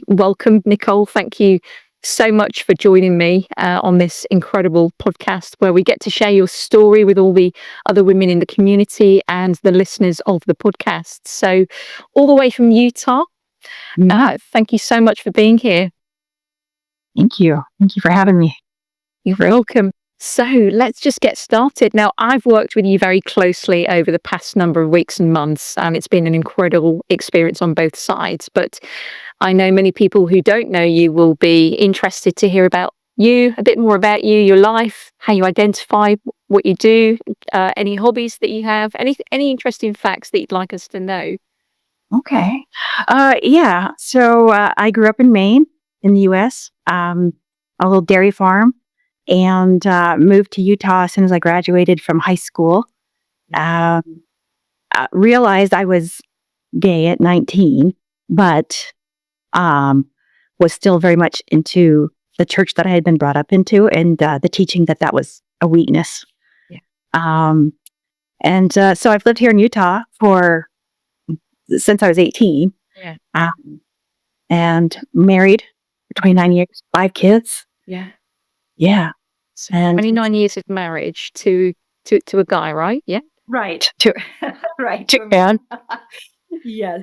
Welcome, Nichole. Thank you so much for joining me on this incredible podcast where we get to share your story with all the other women in the community and the listeners of the podcast. So, all the way from Utah, thank you so much for being here. Thank you. Thank you for having me. You're welcome. So let's just get started. Now, I've worked with you very closely over the past number of weeks and months, and it's been an incredible experience on both sides. But I know many people who don't know you will be interested to hear about you, a bit more about you, your life, how you identify, what you do, any hobbies that you have, any interesting facts that you'd like us to know. Okay. Yeah. So I grew up in Maine, in the U.S., a little dairy farm, and moved to Utah as soon as I graduated from high school. Realized I was gay at 19, but was still very much into the church that I had been brought up into, and the teaching that was a weakness. Yeah. So I've lived here in Utah since I was 18. Yeah. And married for 29 years, 5 kids. Yeah. Yeah. So 29 years of marriage to a guy, right? Yeah. Right. To a man. Yes.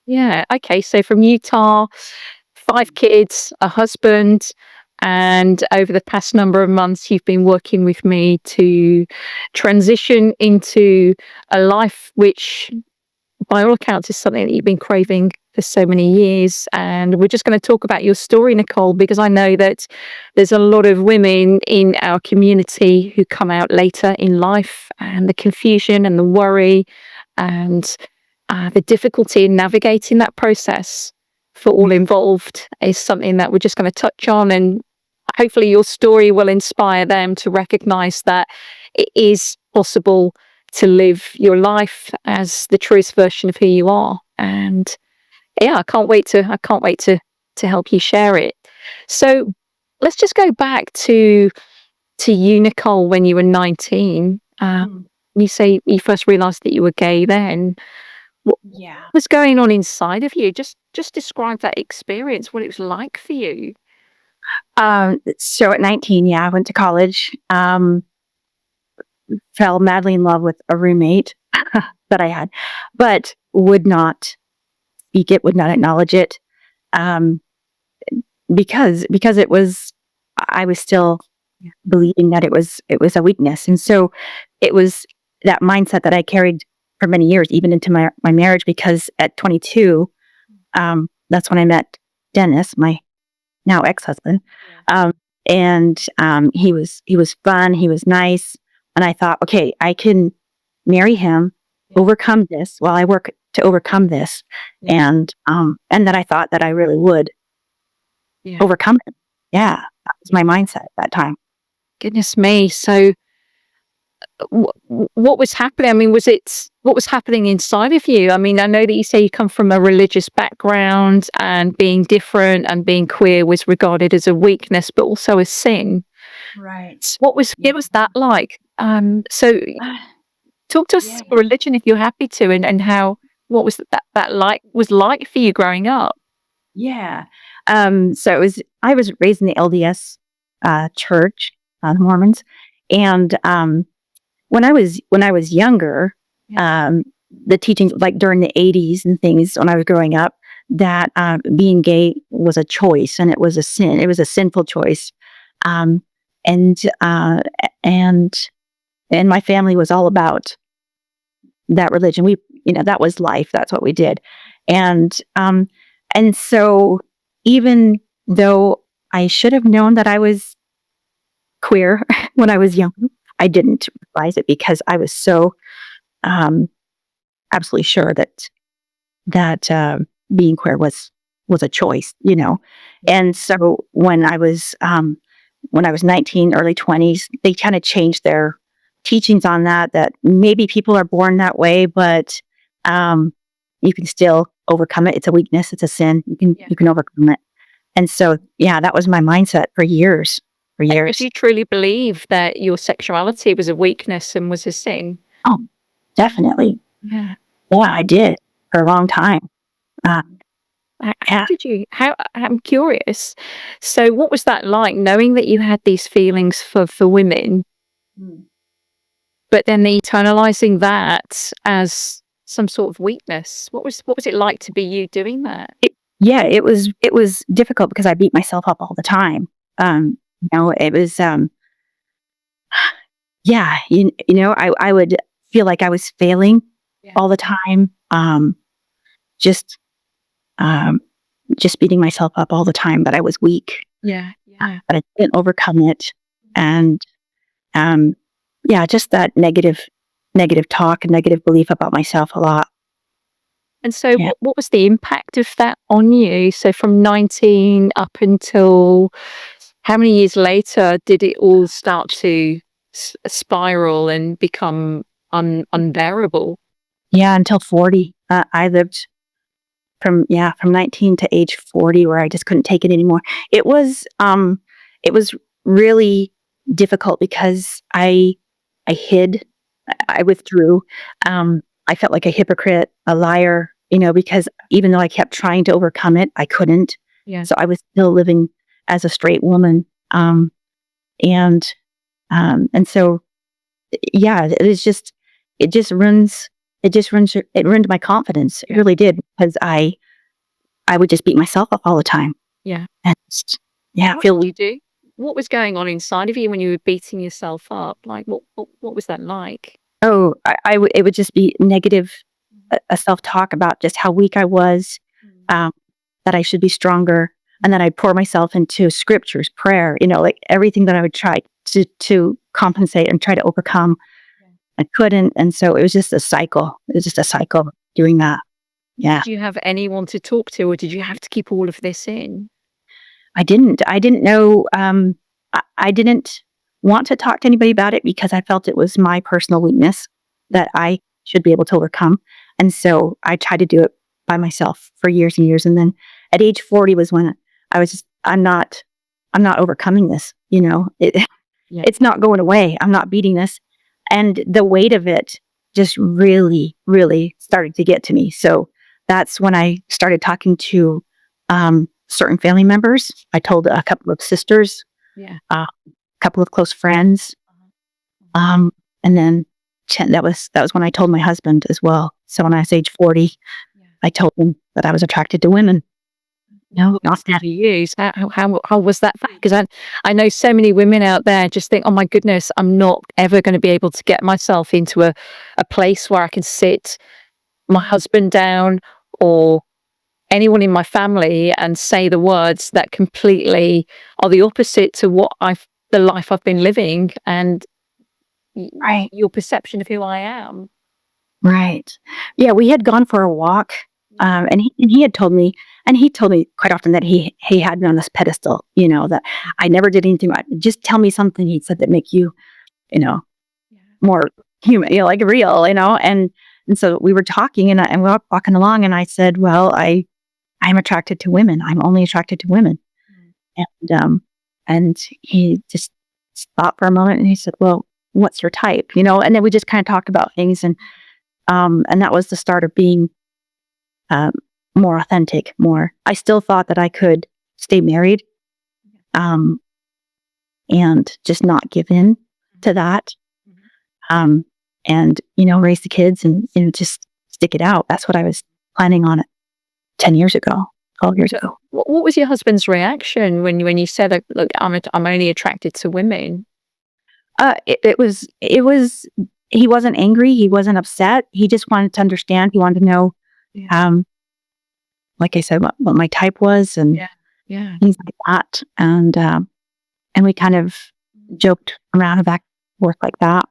Yeah. Okay. So from Utah, 5 kids, a husband, and over the past number of months, you've been working with me to transition into a life which, by all accounts, is something that you've been craving for so many years. And we're just going to talk about your story, Nichole, because I know that there's a lot of women in our community who come out later in life, and the confusion and the worry and the difficulty in navigating that process for all involved is something that we're just going to touch on. And hopefully your story will inspire them to recognize that it is possible to live your life as the truest version of who you are. And yeah, I can't wait to help you share it. So let's just go back to you, Nichole, when you were 19. You say you first realized that you were gay then. What was going on inside of you? Just describe that experience, what it was like for you. So at 19, I went to college. Fell madly in love with a roommate that I had, but would not speak it, would not acknowledge it, because I was still believing that it was a weakness, and so it was that mindset that I carried for many years, even into my marriage. Because at 22, that's when I met Dennis, my now ex-husband, and he was fun, he was nice. And I thought, okay, I can marry him, overcome this while I work to overcome this. And that I thought that I really would overcome it. Yeah, that was my mindset at that time. Goodness me. So what was happening? I mean, what was happening inside of you? I mean, I know that you say you come from a religious background, and being different and being queer was regarded as a weakness, but also a sin. Right. What was that like? So talk to us about religion if you're happy to, and how, what was that like for you growing up? Yeah. So I was raised in the LDS church, the Mormons, and when I was younger, the teachings, like during the 80s and things, when I was growing up, that being gay was a choice, and it was a sin. It was a sinful choice. And my family was all about that religion. That was life. That's what we did. And so even though I should have known that I was queer when I was young, I didn't realize it, because I was so absolutely sure that being queer was a choice, And so when I was 19, early 20s, they kind of changed their teachings on that maybe people are born that way, but you can still overcome it. It's a weakness. It's a sin. You can overcome it. And so, that was my mindset for years. Did you truly believe that your sexuality was a weakness and was a sin? Oh, definitely. Yeah. Yeah, I did for a long time. How did you I'm curious. So what was that like, knowing that you had these feelings for women, Mm. but then internalizing that as some sort of weakness? What was it like to be you doing that? Yeah, it was difficult because I beat myself up all the time. It was yeah, I would feel like I was failing Yeah. all the time. Just um just beating myself up all the time that I was weak, Yeah, yeah. but I didn't overcome it. And um yeah, just that negative talk and negative belief about myself a lot. And so Yeah. what was the impact of that on you? So from 19 up until how many years later did it all start to spiral and become unbearable? Yeah, until 40. I lived from 19 to age 40 where I just couldn't take it anymore. It was really difficult because I hid, I withdrew. I felt like a hypocrite, a liar, because even though I kept trying to overcome it, I couldn't. Yeah. So I was still living as a straight woman. And and so yeah, it just runs it ruined my confidence. It Yeah. really did because I would just beat myself up all the time. Yeah. And just, yeah, What feel did you do? What was going on inside of you when you were beating yourself up? Like, what was that like? oh, it would just be negative, a self-talk about just how weak I was, Mm. that I should be stronger. And then I'd pour myself into scriptures, prayer, like everything that I would try to compensate and try to overcome. Yeah. I couldn't. And so it was just a cycle. It was just a cycle of doing that. Yeah. Did you have anyone to talk to, or did you have to keep all of this in? I didn't know, I didn't want to talk to anybody about it because I felt it was my personal weakness that I should be able to overcome. And so I tried to do it by myself for years and years. And then at age 40 was when I was just, I'm not overcoming this, Yeah. it's not going away. I'm not beating this. And the weight of it just really, really started to get to me. So that's when I started talking to certain family members. I told a couple of sisters, Yeah. a couple of close friends, Uh-huh. and then that was when I told my husband as well. So when I was age 40, Yeah. I told him that I was attracted to women. No, not that. To use how was that? Because I know so many women out there just think, oh my goodness, I'm not ever going to be able to get myself into a place where I can sit my husband down or anyone in my family and say the words that completely are the opposite to the life I've been living and Right, your perception of who I am. right. Yeah, we had gone for a walk, and he had told me, and he told me quite often that he had me on this pedestal. That I never did anything right. Just tell me something, he said, that make you, you know, Yeah. more human, like real, and so we were talking, and we were walking along, and I said, well, I'm attracted to women. I'm only attracted to women. Mm. And he just stopped for a moment and he said, well, what's your type? And then we just kind of talked about things, and that was the start of being um, more authentic, more. I still thought that I could stay married, um, and just not give in to that, um, and, raise the kids and just stick it out. That's what I was planning on it 10 years ago, 12 years ago. What was your husband's reaction when you said, "Look, I'm only attracted to women"? It was, he wasn't angry. He wasn't upset. He just wanted to understand. He wanted to know, Yeah. like I said, what my type was and Yeah. Yeah. things like that. And we kind of joked around and back and forth like that.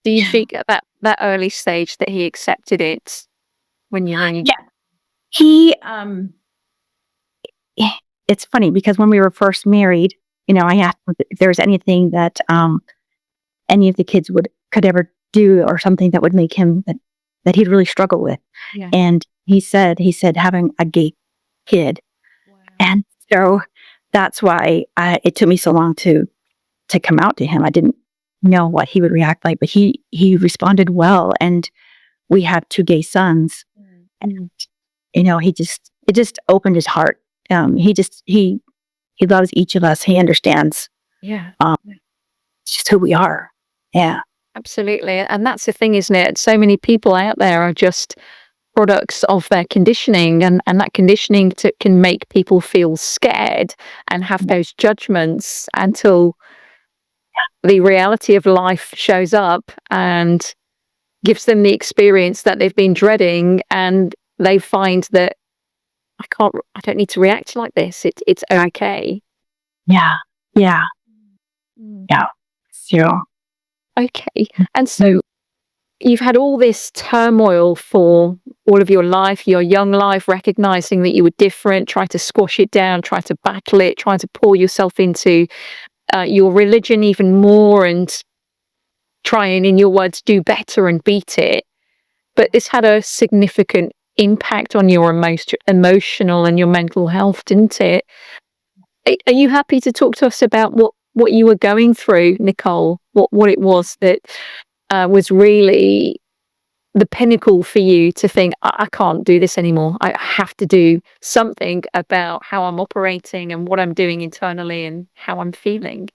Do you Yeah. think at that early stage that he accepted it when you Yeah. He, it's funny because when we were first married, I asked him if there was anything that, any of the kids could ever do or something that would make him that he'd really struggle with. Yeah. And he said having a gay kid. Wow. And so that's why it took me so long to come out to him. I didn't know what he would react like, but he responded well. And we have two gay sons. Mm. And, he just it just opened his heart. He loves each of us. He understands Yeah. just who we are. Yeah. Absolutely. And that's the thing, isn't it? So many people out there are just products of their conditioning, and that conditioning can make people feel scared and have those judgments until the reality of life shows up and gives them the experience that they've been dreading, and they find that I don't need to react like this. It's okay. Yeah. Yeah. Mm. Yeah. So, Okay. And so you've had all this turmoil for all of your life, your young life, recognizing that you were different, try to squash it down, try to battle it, trying to pour yourself into your religion even more, and trying, in your words, do better and beat it. But this had a significant impact on your emotional and your mental health, didn't it? Are you happy to talk to us about what you were going through, Nichole? What it was that was really the pinnacle for you to think, I can't do this anymore. I have to do something about how I'm operating and what I'm doing internally and how I'm feeling.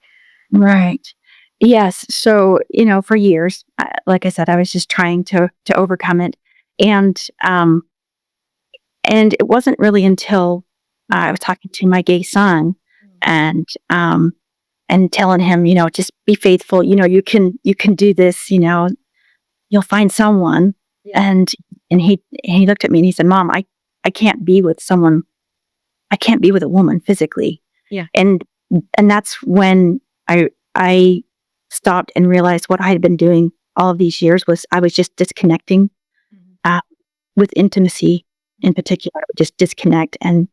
right. Yes. So, for years, like I said, I was just trying to overcome it. And, and it wasn't really until I was talking to my gay son and, telling him, just be faithful. You can do this, you'll find someone. Yeah. And he looked at me and he said, Mom, I can't be with someone. I can't be with a woman physically. Yeah. And that's when I stopped and realized what I had been doing all of these years was I was just disconnecting with intimacy in particular. I would just disconnect and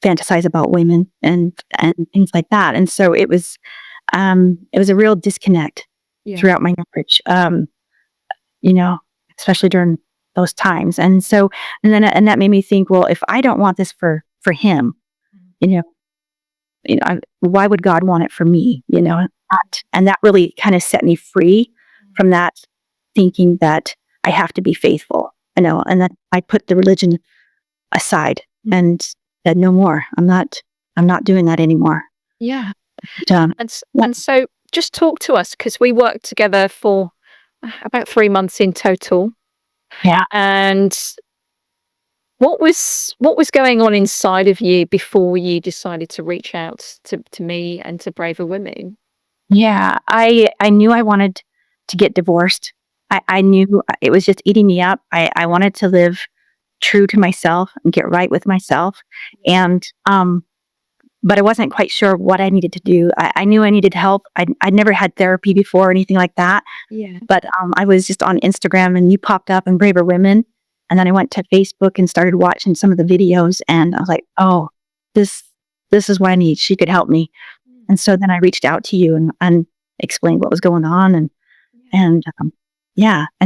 fantasize about women and things like that. And so it was a real disconnect throughout my marriage. Especially during those times. And so, and that made me think, well, if I don't want this for him, why would God want it for me? And that really kind of set me free from that thinking that I have to be faithful, and that I put the religion aside and said, no more. I'm not doing that anymore. Yeah. And so just talk to us, because we worked together for about 3 months in total. Yeah. And what was going on inside of you before you decided to reach out to me and to Braver Women? Yeah, I knew I wanted to get divorced. I knew it was just eating me up. I wanted to live true to myself and get right with myself. And but I wasn't quite sure what I needed to do. I knew I needed help. I'd never had therapy before or anything like that. Yeah. But I was just on Instagram and you popped up in Braver Women. And then I went to Facebook and started watching some of the videos. And I was like, oh, this is what I need. She could help me. And so then I reached out to you and explained what was going on. And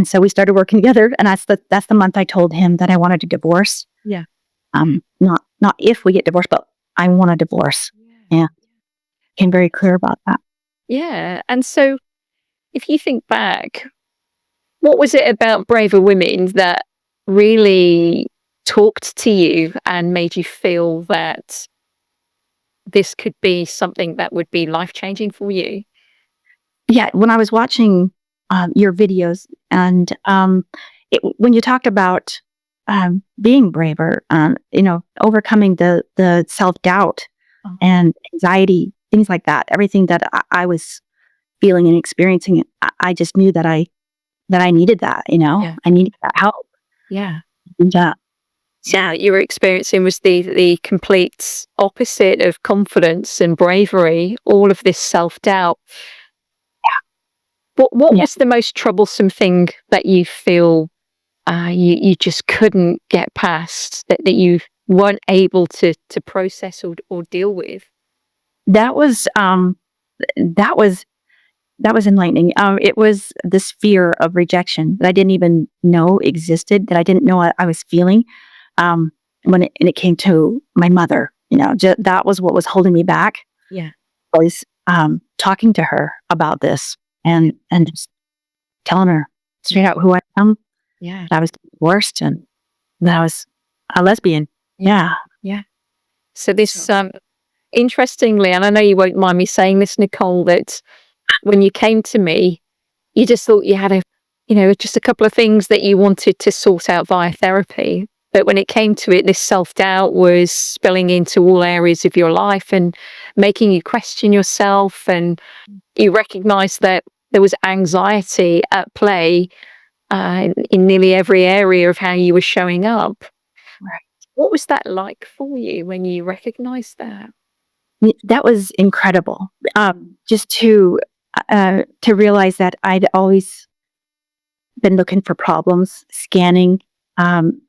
so we started working together. And that's the month I told him that I wanted a divorce. Yeah. Not if we get divorced, but I want a divorce. Yeah. Became very clear about that. Yeah. And so if you think back, what was it about Braver Women that really talked to you and made you feel that this could be something that would be life-changing for you? Yeah. When I was watching your videos and when you talked about being braver, overcoming the self-doubt and anxiety, things like that, everything that I was feeling and experiencing, I just knew that I needed that, I needed that help. Yeah. And, you were experiencing was the complete opposite of confidence and bravery, all of this self-doubt. What was the most troublesome thing that you feel you just couldn't get past, that you weren't able to process or deal with? that was enlightening. It was this fear of rejection that I didn't even know existed, that I didn't know I was feeling. When it came to my mother, that was what was holding me back. Yeah. Was talking to her about this and just telling her straight out who I am. Yeah. That I was divorced and that I was a lesbian. Yeah. Yeah. So this, interestingly, and I know you won't mind me saying this, Nichole, that when you came to me, you just thought you had just a couple of things that you wanted to sort out via therapy. But when it came to it, this self-doubt was spilling into all areas of your life and making you question yourself. And you recognized that there was anxiety at play in nearly every area of how you were showing up. Right. What was that like for you when you recognized that? That was incredible. Just to realize that I'd always been looking for problems, scanning, um,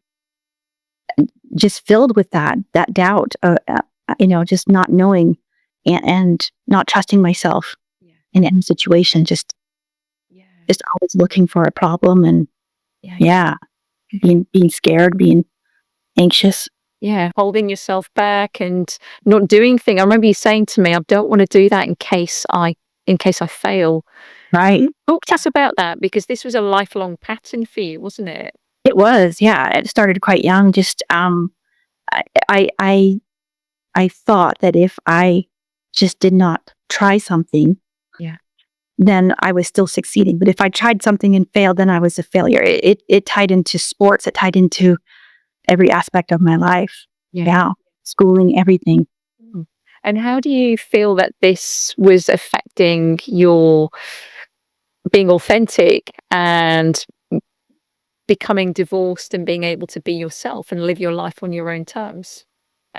just filled with that doubt, just not knowing and not trusting myself Yeah. in any situation, just Yeah. always looking for a problem and Yeah. being scared, being anxious. Yeah. Holding yourself back and not doing things. I remember you saying to me, I don't want to do that in case I fail. Right. Talk to us about that, because this was a lifelong pattern for you, wasn't it? It was, yeah. It started quite young. Just I I I thought that if I just did not try something, Yeah. then I was still succeeding. But if I tried something and failed, then I was a failure. It tied into sports. It tied into every aspect of my life. Yeah, schooling, everything. Mm. And how do you feel that this was affecting your being authentic and becoming divorced and being able to be yourself and live your life on your own terms?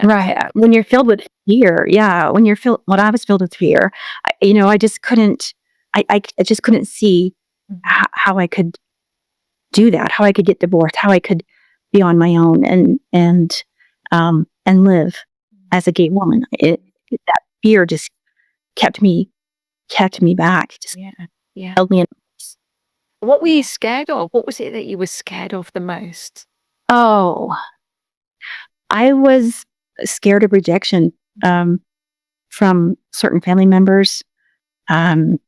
Right. When you're filled with fear, yeah. When I was filled with fear, I just couldn't. I just couldn't see how I could do that. How I could get divorced. How I could be on my own and live as a gay woman. That fear just kept me back. Just Yeah. held me in. What were you scared of? What was it that you were scared of the most? Oh, I was scared of rejection from certain family members, and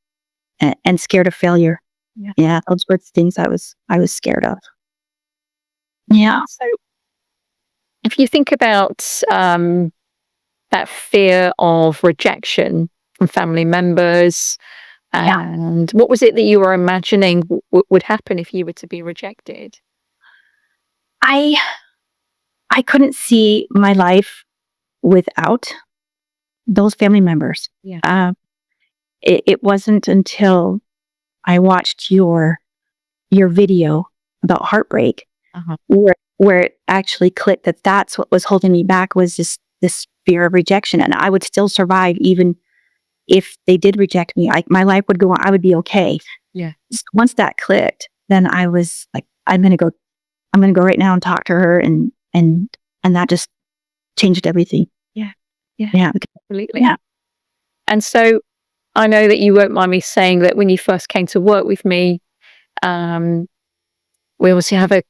scared of failure. Yeah, those were the things I was scared of. Yeah. So if you think about that fear of rejection from family members, and what was it that you were imagining would happen if you were to be rejected? I couldn't see my life without those family members. Yeah. It wasn't until I watched your video about heartbreak where it actually clicked that that's what was holding me back, was just this fear of rejection, and I would still survive even if they did reject me. My life would go on. I would be okay. Yeah. So once that clicked, then I was like, I'm gonna go right now and talk to her, and that just changed everything. Yeah. Absolutely. Yeah. And so I know that you won't mind me saying that when you first came to work with me, we obviously have a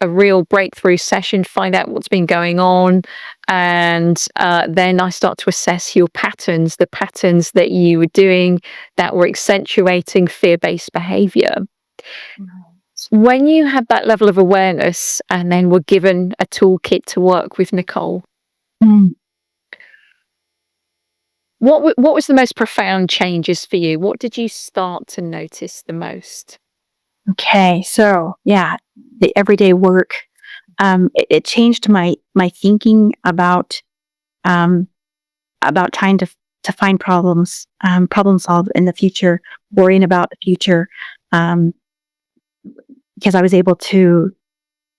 real breakthrough session, find out what's been going on, and then I start to assess your patterns, the patterns that you were doing that were accentuating fear-based behavior. When you had that level of awareness and then were given a toolkit to work with, Nichole, what was the most profound changes for you? What did you start to notice the most? Okay, so yeah, the everyday work, it changed my thinking about trying to find problems, problem solve in the future, worrying about the future, because I was able to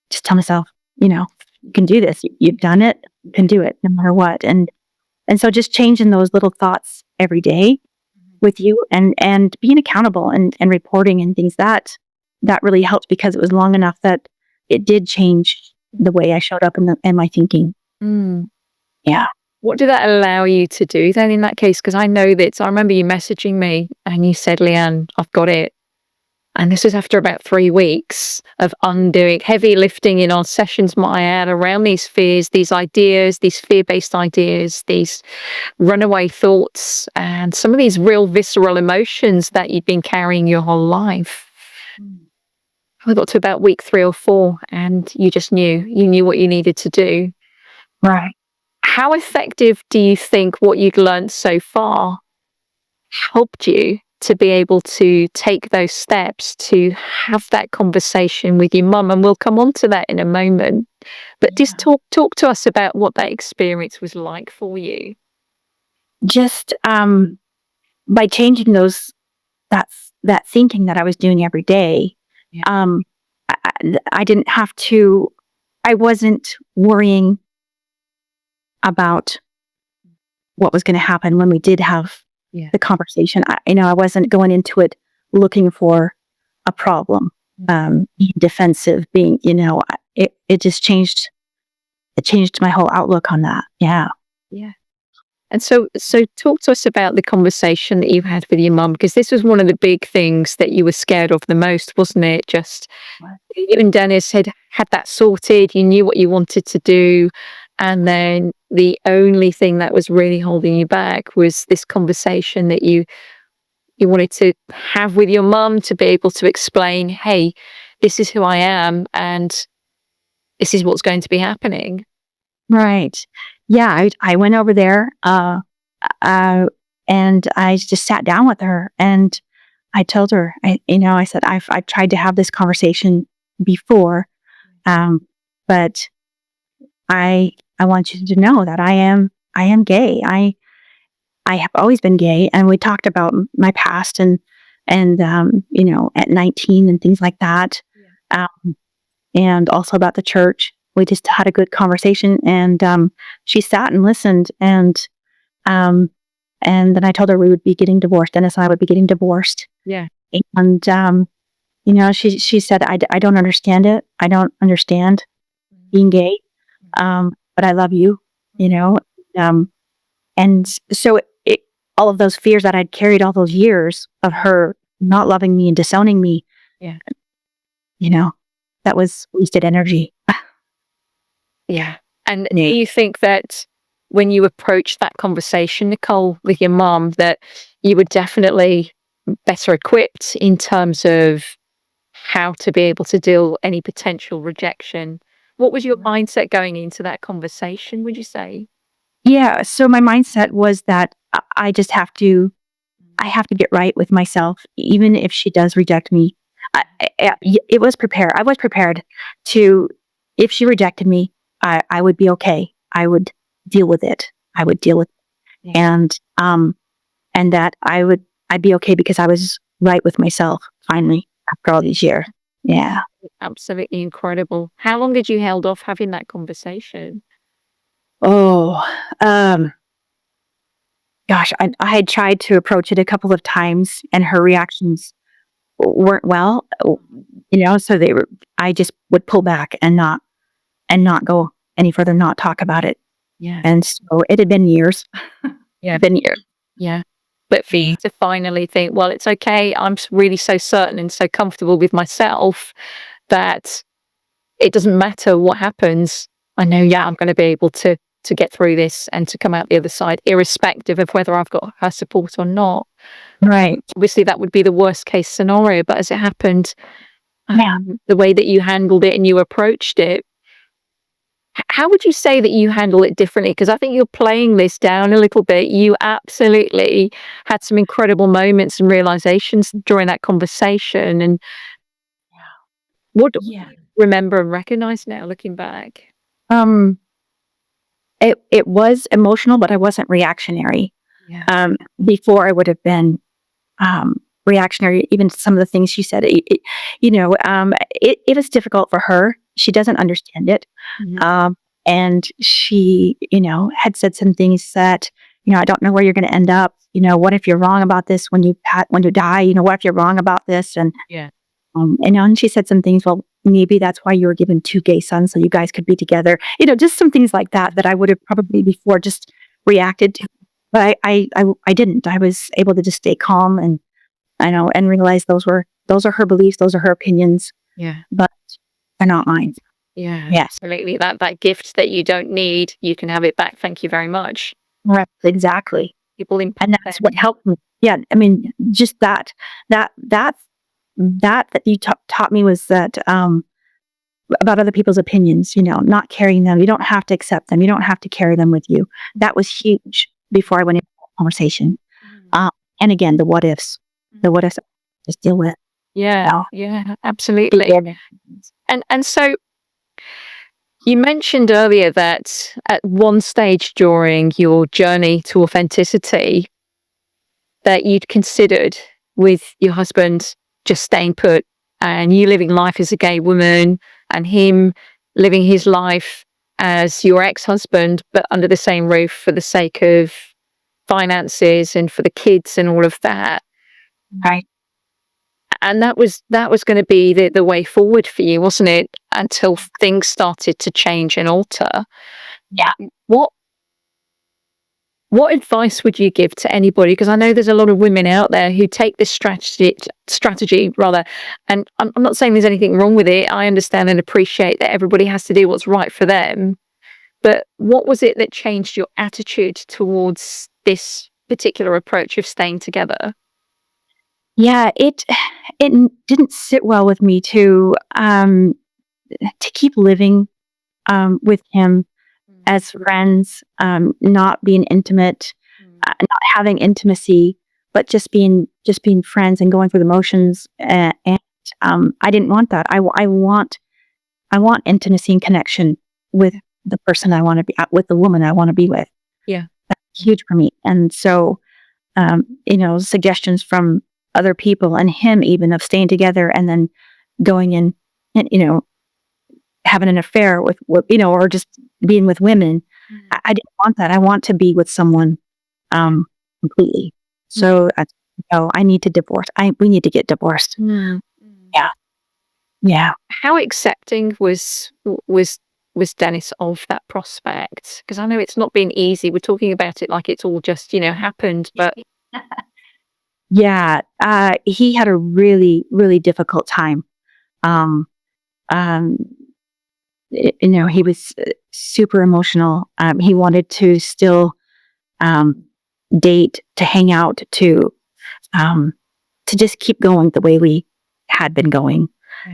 just tell myself, you can do this. You've done it. You can do it no matter what. And so just changing those little thoughts every day with you, and being accountable and reporting and things, that really helped, because it was long enough that it did change the way I showed up in my thinking. Yeah. What did that allow you to do then in that case? Because I know that I remember you messaging me and you said, Leanne, I've got it. And this was after about 3 weeks of undoing heavy lifting in our sessions, Maya, around these fears, these ideas, these fear-based ideas, these runaway thoughts, and some of these real visceral emotions that you'd been carrying your whole life. I got to about week 3 or 4 and you just knew what you needed to do. Right. How effective do you think what you'd learned so far helped you to be able to take those steps to have that conversation with your mum? And we'll come on to that in a moment. But just Yeah. talk to us about what that experience was like for you. Just by changing that thinking that I was doing every day, Yeah. um, I didn't have to. I wasn't worrying about what was going to happen when we did have Yeah. the conversation. I wasn't going into it looking for a problem, being defensive, it just changed. It changed my whole outlook on that. Yeah. Yeah. And so talk to us about the conversation that you had with your mum, because this was one of the big things that you were scared of the most, wasn't it? Just you and Dennis had that sorted, you knew what you wanted to do, and then the only thing that was really holding you back was this conversation that you wanted to have with your mum to be able to explain, hey, this is who I am and this is what's going to be happening. Right. Yeah. I went over there, and I just sat down with her and I told her, I said, I've tried to have this conversation before, but I want you to know that I am gay. I have always been gay, and we talked about my past and at 19 and things like that, and also about the church. We just had a good conversation, and she sat and listened, um, and then I told her we would be getting divorced. Dennis and I would be getting divorced, Yeah. and she said, I don't understand it. I don't understand being gay, but I love you, you know. Um, and so all of those fears that I'd carried all those years of her not loving me and disowning me, Yeah. That was wasted energy. Yeah. And do you think that when you approached that conversation, Nichole, with your mom, that you were definitely better equipped in terms of how to be able to deal any potential rejection? What was your mindset going into that conversation, would you say? Yeah. So my mindset was that I just I have to get right with myself, even if she does reject me. It was prepared. I was prepared to, if she rejected me, I would be okay. I would deal with it. I would deal with it. And that I'd be okay because I was right with myself finally after all these years. Yeah. Absolutely incredible. How long did you held off having that conversation? Oh, gosh, I had tried to approach it a couple of times and her reactions weren't well, so I just would pull back and not go any further, not talk about it. Yeah. And so it had been years. Yeah. Been years. Yeah. But for you to finally think, well, it's okay. I'm really so certain and so comfortable with myself that it doesn't matter what happens. I know, yeah, I'm going to be able to get through this and to come out the other side, irrespective of whether I've got her support or not. Right. Obviously, that would be the worst case scenario. But as it happened, Yeah. the way that you handled it and you approached it, how would you say that you handle it differently? Because I think you're playing this down a little bit. You absolutely had some incredible moments and realizations during that conversation. And what do you remember and recognize now looking back? Um, it was emotional, but I wasn't reactionary. Yeah. Before I would have been reactionary, even to some of the things she said. It was difficult for her. She doesn't understand it. And she, had said some things that, I don't know where you're going to end up. What if you're wrong about this when you die? What if you're wrong about this? And Yeah. and she said some things. Well, maybe that's why you were given two gay sons so you guys could be together. Just some things like that I would have probably before just reacted to. But I didn't. I was able to just stay calm and and realize those are her beliefs, those are her opinions. Yeah. But they're not mine. Yeah. Yes. Absolutely. That gift that you don't need, you can have it back. Thank you very much. Right. Exactly. People in And that's what helped me. Yeah. I mean, just that you taught me was that about other people's opinions, not carrying them. You don't have to accept them. You don't have to carry them with you. That was huge before I went into the conversation. And again, the what ifs, I just deal with. Yeah, absolutely. And so you mentioned earlier that at one stage during your journey to authenticity that you'd considered with your husband just staying put and you living life as a gay woman and him living his life as your ex-husband, but under the same roof for the sake of finances and for the kids and all of that. Right. And that was going to be the way forward for you, wasn't it? Until things started to change and alter. Yeah. What advice would you give to anybody? Because I know there's a lot of women out there who take this strategy rather, and I'm not saying there's anything wrong with it. I understand and appreciate that everybody has to do what's right for them. But what was it that changed your attitude towards this particular approach of staying together? Yeah, it didn't sit well with me to keep living with him as friends, not being intimate, not having intimacy, but just being friends and going through the motions. And I didn't want that. I want intimacy and connection with the person I want to be with, the woman I want to be with. Yeah, that's huge for me. And so, suggestions from other people and him even of staying together and then going in and having an affair with or just being with women. I didn't want that. I want to be with someone completely. So I need to divorce. We need to get divorced. Yeah. How accepting was Dennis of that prospect? Because I know it's not been easy. We're talking about it like it's all just happened, but yeah, he had a really, really difficult time. He was super emotional. He wanted to still date, to hang out, to just keep going the way we had been going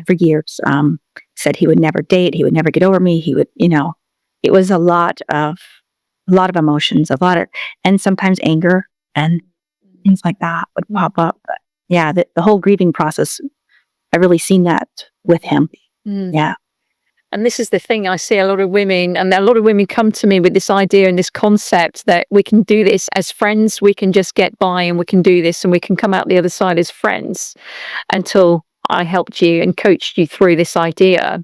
for years. Said he would never date. He would never get over me. He would, it was a lot of emotions, and sometimes anger and things like that would pop up. But yeah, the whole grieving process, I've really seen that with him. Yeah. And this is the thing, I see a lot of women, and a lot of women come to me with this idea and this concept that we can do this as friends, we can just get by and we can do this and we can come out the other side as friends, until I helped you and coached you through this idea.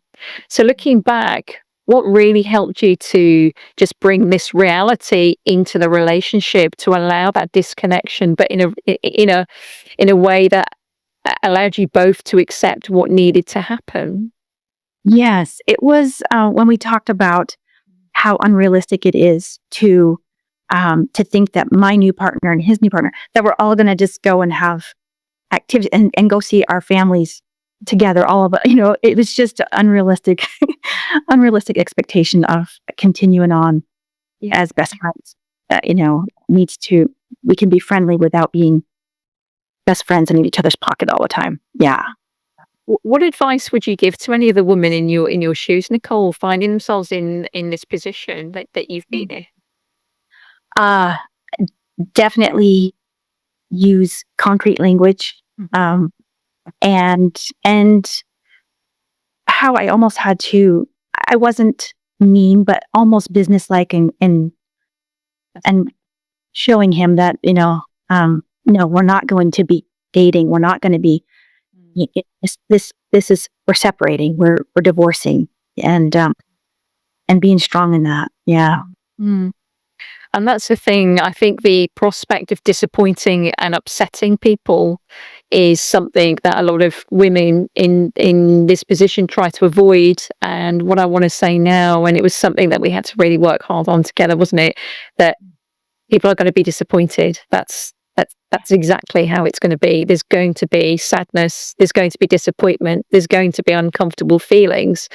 So looking back, what really helped you to just bring this reality into the relationship to allow that disconnection, but in a way that allowed you both to accept what needed to happen? Yes, it was when we talked about how unrealistic it is to think that my new partner and his new partner, that we're all going to just go and have activity and go see our families together. All of it, it was just unrealistic expectation of continuing on as best friends. We can be friendly without being best friends and in each other's pocket all the time. Yeah. What advice would you give to any of the women in your shoes, Nichole, finding themselves in this position that you've been in? Definitely use concrete language, and how I almost had to. I wasn't mean, but almost businesslike, and showing him that no, we're not going to be dating. We're not going to be. This is, we're separating, we're divorcing, and being strong in that. Yeah. And that's the thing. I think the prospect of disappointing and upsetting people is something that a lot of women in this position try to avoid. And what I want to say now, and it was something that we had to really work hard on together, wasn't it? That people are going to be disappointed. That's exactly how it's going to be. There's going to be sadness. There's going to be disappointment. There's going to be uncomfortable feelings.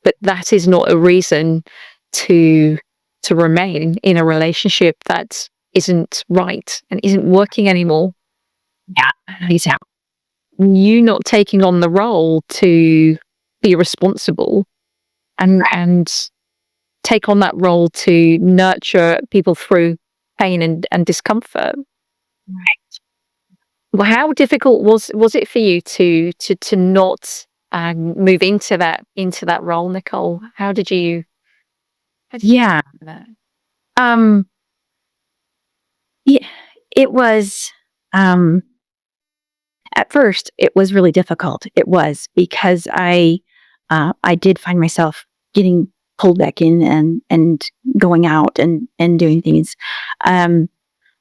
But that is not a reason to remain in a relationship that isn't right and isn't working anymore. Yeah, he's out. You not taking on the role to be responsible and take on that role to nurture people through pain and discomfort. Right. Well, how difficult was it for you to not move into that role, Nichole? How did you Yeah. do that? Um, yeah, it was, at first, it was really difficult. It was because I did find myself getting pulled back in and going out and doing things. Um,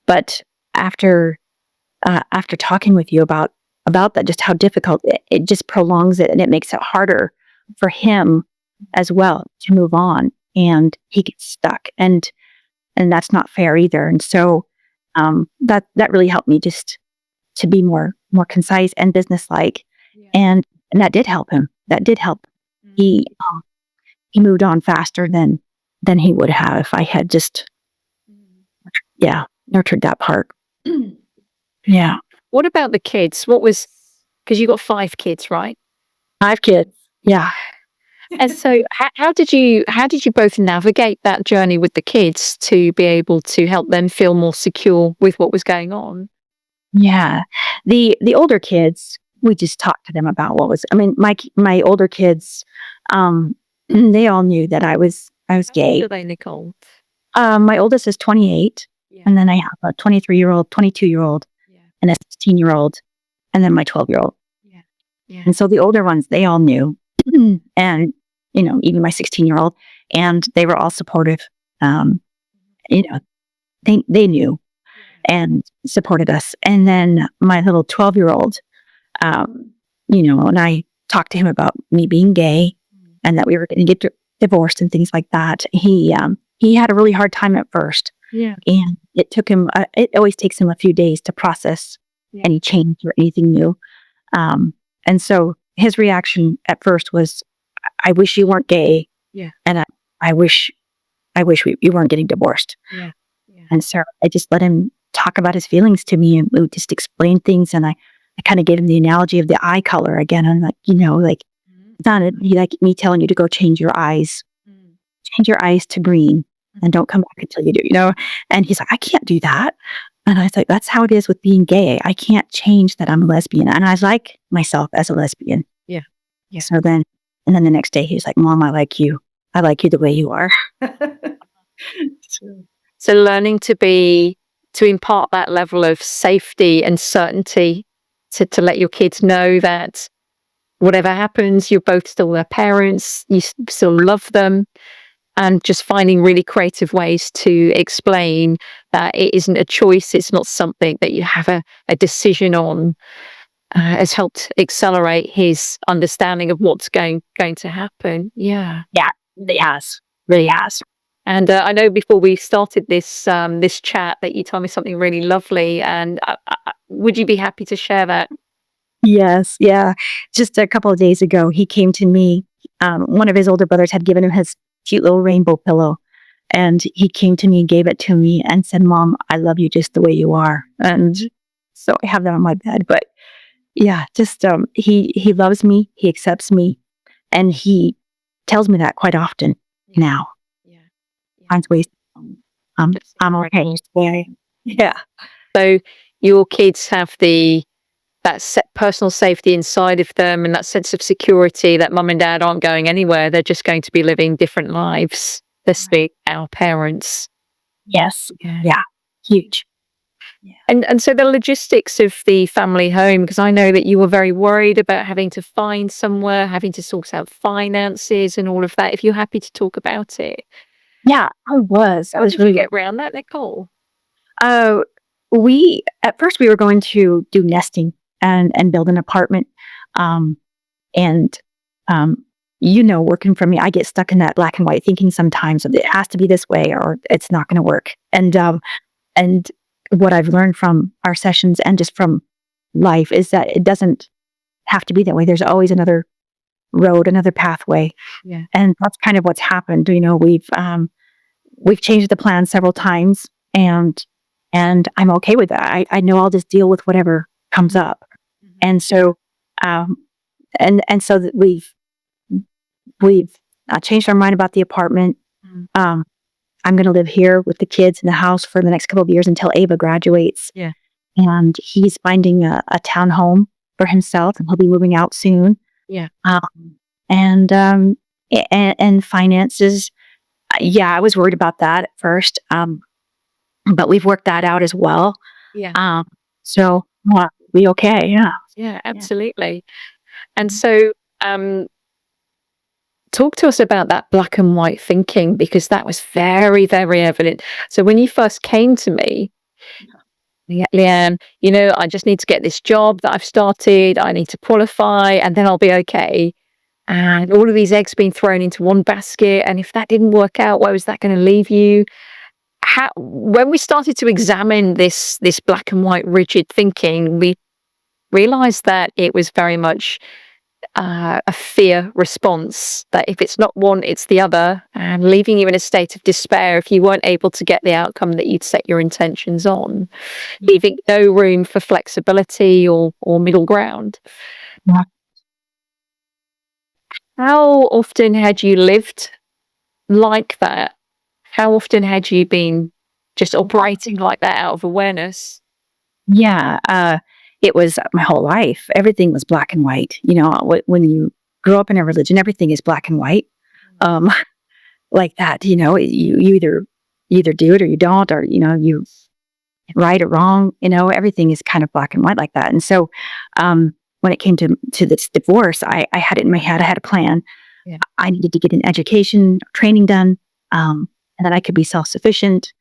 but after after talking with you about that, just how difficult it just prolongs it and it makes it harder for him as well to move on, and he gets stuck, and that's not fair either. And so that really helped me just to be more concise and businesslike, Yeah. and that did help him. That did help. He he moved on faster than he would have if I had just nurtured that part. Yeah, What about the kids? Because you got 5 kids, right? 5 kids. Yeah. And so how did you both navigate that journey with the kids to be able to help them feel more secure with what was going on? Yeah. The older kids, we just talked to them about what was, I mean, my older kids, they all knew that I was How old gay. are they, Nichole? My oldest is 28, Yeah. and then I have a 23-year-old, 22-year-old, Yeah. and a 16-year-old, and then my 12-year-old. Yeah. Yeah. And so the older ones, they all knew. And, even my 16-year-old, and they were all supportive. Um, you know, they knew and supported us. And then my little 12-year-old, and I talked to him about me being gay and that we were going to get divorced and things like that. He had a really hard time at first, Yeah. and it took him. It always takes him a few days to process Yeah. any change or anything new. And so his reaction at first was, "I wish you weren't gay, Yeah. and I wish you weren't getting divorced." Yeah. Yeah. And so I just let him talk about his feelings to me, and we would just explain things. And I kind of gave him the analogy of the eye color again. I'm like, it's not like me telling you to go change your eyes to green and don't come back until you do. And he's like, "I can't do that." And I was like, "That's how it is with being gay. I can't change that I'm a lesbian. And I like myself as a lesbian." Yeah. Yeah. And then the next day he's like, "Mom, I like you. I like you the way you are." So learning to impart that level of safety and certainty to let your kids know that whatever happens, you're both still their parents, you still love them, and just finding really creative ways to explain that it isn't a choice, it's not something that you have a decision on, has helped accelerate his understanding of what's going to happen. Yeah. Yeah, really has. Really has. And I know before we started this chat that you told me something really lovely. And would you be happy to share that? Yes, yeah. Just a couple of days ago, he came to me. One of his older brothers had given him his cute little rainbow pillow, and he came to me and gave it to me and said, "Mom, I love you just the way you are." And so I have that on my bed. But yeah, just he loves me, he accepts me, and he tells me that quite often now. Yeah. Finds ways. That's I'm okay. incredible. Just the way I am. Yeah. So your kids have that personal safety inside of them and that sense of security that mum and dad aren't going anywhere. They're just going to be living different lives. They're our parents. Yes. Yeah. Yeah. Huge. Yeah. And so the logistics of the family home, because I know that you were very worried about having to find somewhere, having to sort out finances and all of that. If you're happy to talk about it. Yeah, I was. I How was did you really get around that, Nichole? Uh, at first we were going to do nesting and build an apartment. Um, and, working for me, I get stuck in that black and white thinking sometimes of it has to be this way or it's not going to work. And what I've learned from our sessions and just from life is that it doesn't have to be that way. There's always another road, another pathway. Yeah. And that's kind of what's happened. We've changed the plan several times, and I'm okay with that. I know I'll just deal with whatever comes up. And so, and so that we've changed our mind about the apartment. Mm. I'm going to live here with the kids in the house for the next couple of years until Ava graduates. Yeah. And he's finding a townhome for himself, and he'll be moving out soon. Yeah. And finances. Yeah, I was worried about that at first, but we've worked that out as well. Yeah. So we okay. Yeah. Yeah, absolutely. And so, talk to us about that black and white thinking, because that was very, very evident. So when you first came to me, Leanne, I just need to get this job that I've started. I need to qualify and then I'll be okay. And all of these eggs being thrown into one basket. And if that didn't work out, where was that going to leave you? When we started to examine this black and white rigid thinking, we realized that it was very much a fear response, that if it's not one, it's the other, and leaving you in a state of despair if you weren't able to get the outcome that you'd set your intentions on, leaving no room for flexibility or middle ground. Yeah. How often had you lived like that? How often had you been just operating like that out of awareness? Yeah. It was my whole life. Everything was black and white. When you grow up in a religion, everything is black and white. Like that, you either do it or you don't, or, you right or wrong, everything is kind of black and white like that. And so, when it came to this divorce, I had it in my head. I had a plan. Yeah. I needed to get an education, training done, and then I could be self-sufficient.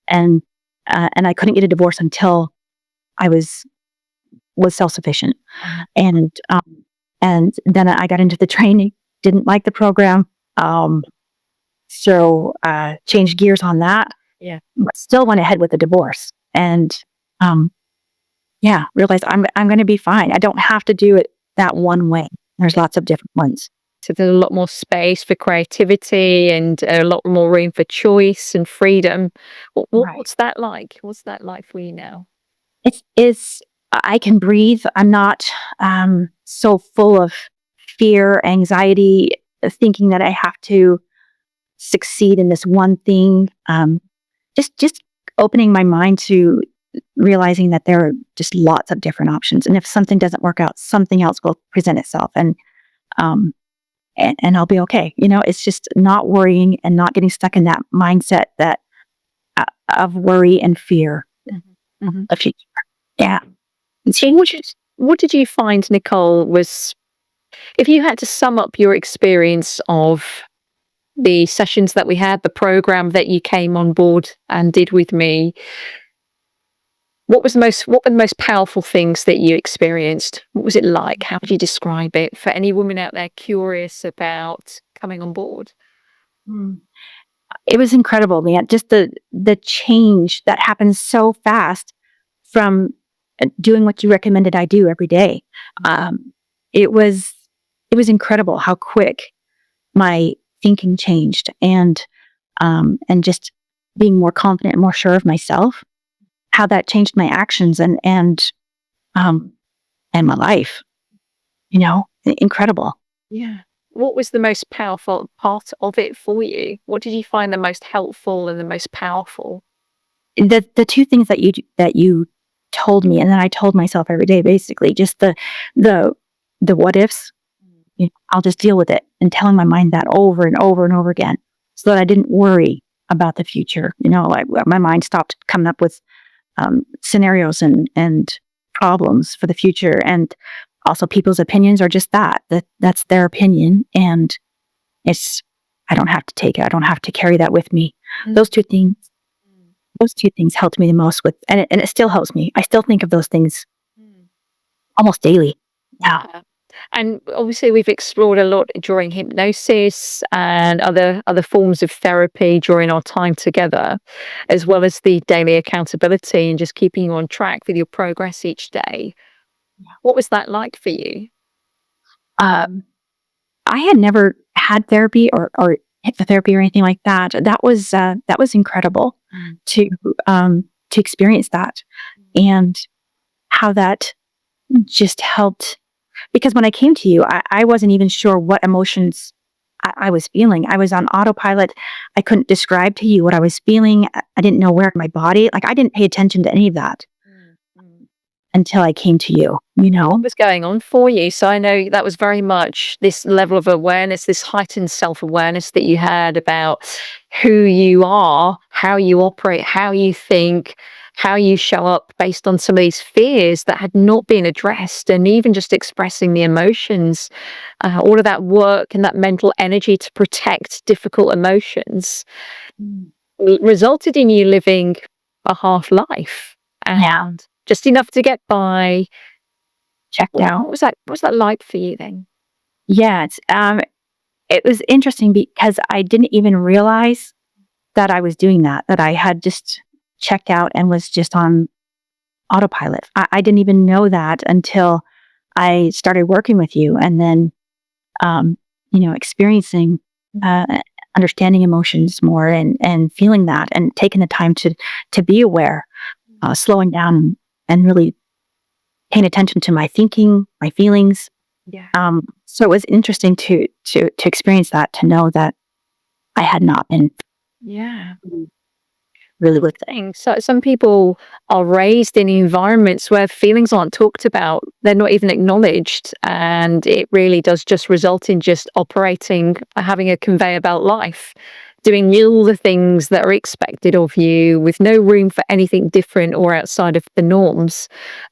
And I couldn't get a divorce until I was self-sufficient. And then I got into the training, didn't like the program. So changed gears on that. Yeah. But still went ahead with the divorce. And realized I'm going to be fine. I don't have to do it that one way. There's lots of different ones. So there's a lot more space for creativity and a lot more room for choice and freedom. What's that like? What's that like for you now? It's I can breathe. I'm not so full of fear, anxiety, thinking that I have to succeed in this one thing. Just opening my mind to realizing that there are just lots of different options. And if something doesn't work out, something else will present itself, and I'll be okay. It's just not worrying and not getting stuck in that mindset that of worry and fear of future. Yeah. So what did you find, Nichole, was, if you had to sum up your experience of the sessions that we had, the program that you came on board and did with me, what were the most powerful things that you experienced? What was it like? How would you describe it for any woman out there curious about coming on board? It was incredible, man. Just the change that happens so fast from doing what you recommended I do every day. It was incredible how quick my thinking changed, and just being more confident and more sure of myself, how that changed my actions and my life. Incredible. Yeah. What was the most powerful part of it for you? What did you find the most helpful and the most powerful? The two things that you told me, and then I told myself every day, basically, just the what ifs. I'll just deal with it, and telling my mind that over and over and over again, so that I didn't worry about the future. My mind stopped coming up with scenarios and problems for the future. And also, people's opinions are just that's their opinion, and I don't have to take it. I don't have to carry that with me. Those two things helped me the most and it still helps me. I still think of those things almost daily. Yeah. And obviously we've explored a lot during hypnosis and other forms of therapy during our time together, as well as the daily accountability and just keeping you on track with your progress each day. What was that like for you? I had never had therapy or hypnotherapy or anything like that. That was incredible to experience that, and how that just helped. Because when I came to you, I wasn't even sure what emotions I was feeling. I was on autopilot. I couldn't describe to you what I was feeling. I didn't know where my body, like, I didn't pay attention to any of that until I came to you, you know? What was going on for you? So I know that was very much this level of awareness, this heightened self-awareness that you had about who you are, how you operate, how you think, how you show up based on some of these fears that had not been addressed, and even just expressing the emotions, all of that work and that mental energy to protect difficult emotions resulted in you living a half life Yeah. and just enough to get by. Checked out. What was that like for you then? Yeah. It was interesting because I didn't even realize that I was doing that, that I had just checked out and was just on autopilot. I didn't even know that until I started working with you, and then, experiencing, uh, understanding emotions more, and feeling that, and taking the time to be aware, slowing down and really paying attention to my thinking, my feelings. Yeah. So it was interesting to experience that, to know that I had not been Yeah. really with it. So some people are raised in environments where feelings aren't talked about, they're not even acknowledged, and it really does just result in just operating, having a conveyor belt life, doing all the things that are expected of you with no room for anything different or outside of the norms.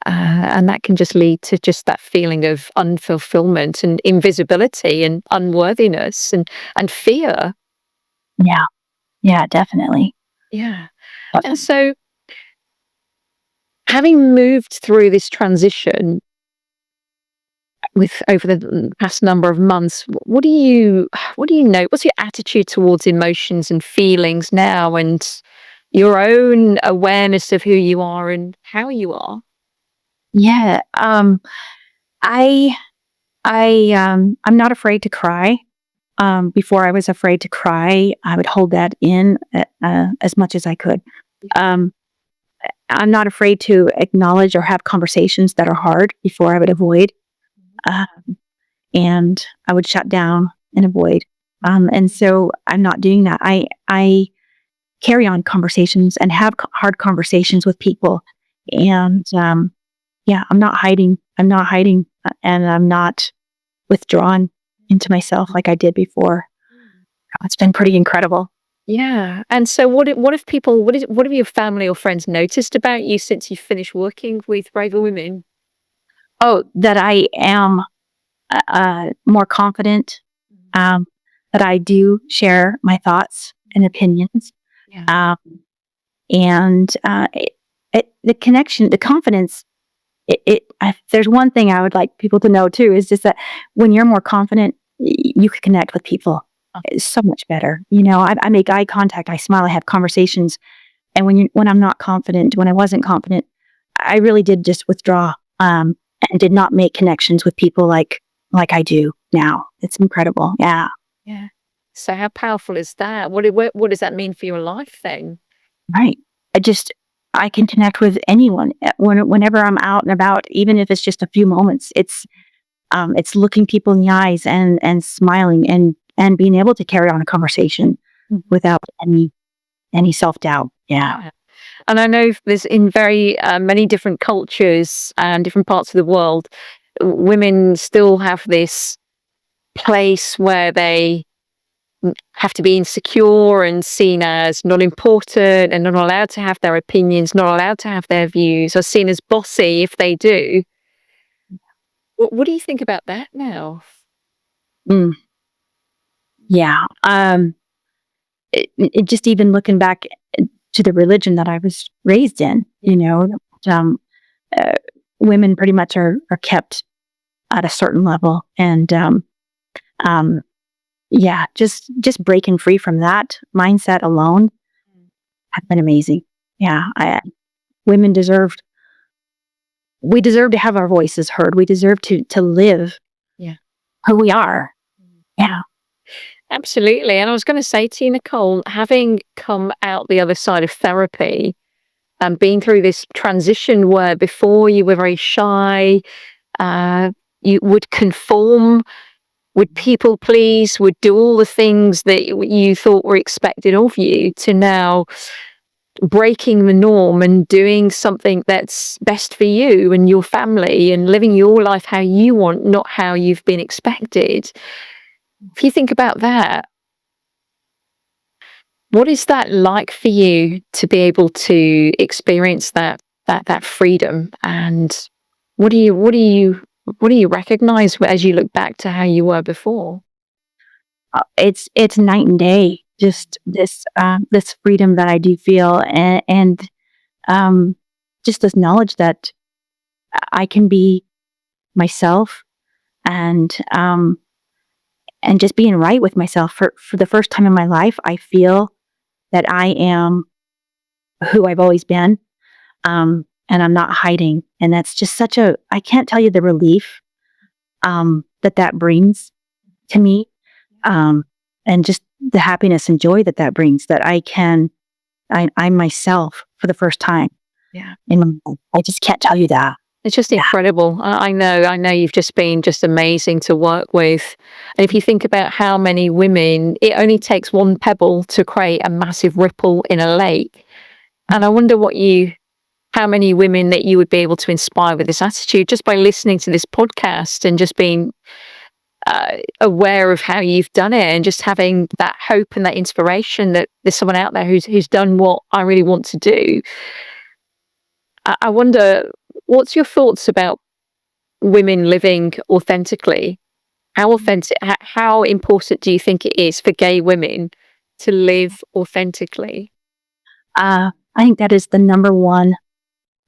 And that can just lead to just that feeling of unfulfillment and invisibility and unworthiness and fear. Yeah, yeah, definitely. Yeah. And so, having moved through this transition with over the past number of months, what do you know? What's your attitude towards emotions and feelings now, and your own awareness of who you are and how you are? Yeah, I I'm not afraid to cry. Before I was afraid to cry, I would hold that in, as much as I could. Um, I'm not afraid to acknowledge or have conversations that are hard. Before I would avoid, uh, and I would shut down and avoid. And so I'm not doing that. I carry on conversations and have hard conversations with people. And yeah, I'm not hiding. I'm not hiding, and I'm not withdrawn into myself like I did before. It's been pretty incredible. Yeah. And so, what if people? What have your family or friends noticed about you since you finished working with Braver Women? Oh, that I am more confident. Um, that I do share my thoughts and opinions. Yeah. Um, and the connection, the confidence. There's one thing I would like people to know too, is just that when you're more confident, you can connect with people. It's so much better. I make eye contact, I smile, I have conversations. And when I'm not confident, when I wasn't confident, I really did just withdraw, and did not make connections with people like I do now. It's incredible. Yeah. Yeah. So, how powerful is that? What does that mean for your life then? Right. I can connect with anyone, whenever I'm out and about, even if it's just a few moments. It's looking people in the eyes, and smiling, and being able to carry on a conversation without any self-doubt. Yeah. Yeah. And I know there's in very many different cultures and different parts of the world, women still have this place where they have to be insecure and seen as not important and not allowed to have their opinions, not allowed to have their views, or seen as bossy if they do. What do you think about that now? Mm, yeah. It just, even looking back to the religion that I was raised in, um, uh, women pretty much are kept at a certain level, and um, yeah, just breaking free from that mindset alone has been amazing. Yeah, women we deserve to have our voices heard. We deserve to live Yeah. who we are. Yeah. Absolutely. And I was going to say to you, Nichole, having come out the other side of therapy and been through this transition where before you were very shy, you would conform would people please, would do all the things that you thought were expected of you, to now breaking the norm and doing something that's best for you and your family and living your life how you want, not how you've been expected. If you think about that, what is that like for you to be able to experience that freedom? And what do you recognize as you look back to how you were before? It's night and day. Just this freedom that I do feel, and just this knowledge that I can be myself, and just being right with myself for the first time in my life. I feel that I am who I've always been, and I'm not hiding. And that's just I can't tell you the relief that brings to me, and just the happiness and joy that brings, that I'm myself for the first time. Yeah. In my life. I just can't tell you that. It's just incredible. I know you've just been just amazing to work with. And if you think about how many women, it only takes one pebble to create a massive ripple in a lake. And I wonder how many women that you would be able to inspire with this attitude just by listening to this podcast and just being aware of how you've done it, and just having that hope and that inspiration that there's someone out there who's done what I really want to do. I wonder, what's your thoughts about women living authentically? How important do you think it is for gay women to live authentically? I think that is the number one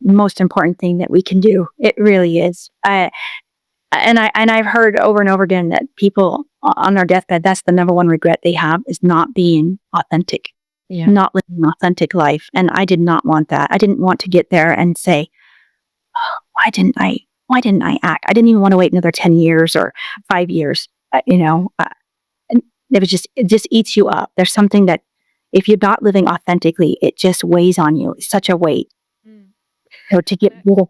most important thing that we can do. It really is. I've heard over and over again that people on their deathbed, that's the number one regret they have, is not being authentic, not living an authentic life. And I did not want that. I didn't want to get there and say, oh, why didn't I act? I didn't even want to wait another 10 years or 5 years, and it just eats you up. There's something that if you're not living authentically, it just weighs on you. It's such a weight. So to get rid of